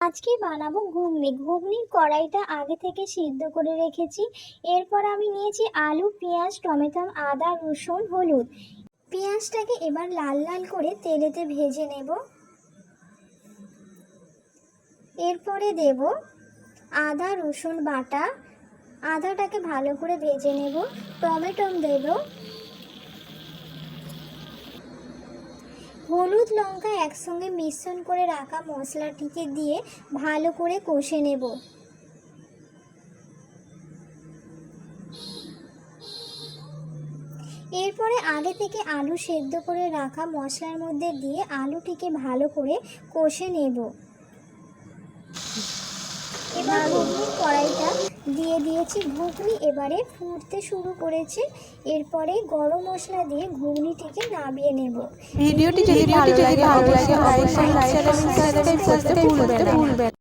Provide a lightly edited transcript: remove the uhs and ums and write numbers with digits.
আজকে বানাবো ঘুগনি। ঘুগনির কড়াইটা আগে থেকে সিদ্ধ করে রেখেছি। এরপর আমি নিয়েছি আলু, পেঁয়াজ, টমেটো, আদা, রসুন, হলুদ। পেঁয়াজটাকে এবার লাল লাল করে তেলেতে ভেজে নেব। এরপরে দেব আদা রসুন বাটা। আদাটাকে ভালো করে ভেজে নেব। টমেটো দেব, হলুদ লঙ্কা একসঙ্গে মিশ্রণ করে রাখা মশলাটিকে দিয়ে ভালো করে কষে নেব। এরপরে আগে থেকে আলু সেদ্ধ করে রাখা মশলার মধ্যে দিয়ে আলুটিকে ভালো করে কষে নেব। এবার ঘুগনির কড়াইটা দিয়ে দিয়েছি। ঘুগনি এবারে ফুটতে শুরু করেছে। এরপরে গরম মশলা দিয়ে ঘুগনিটিকে নামিয়ে নেব। ভিডিওটি যদি ভালো লাগে অবশ্যই লাইক শেয়ার এবং সাবস্ক্রাইব করতে ভুলবেন না।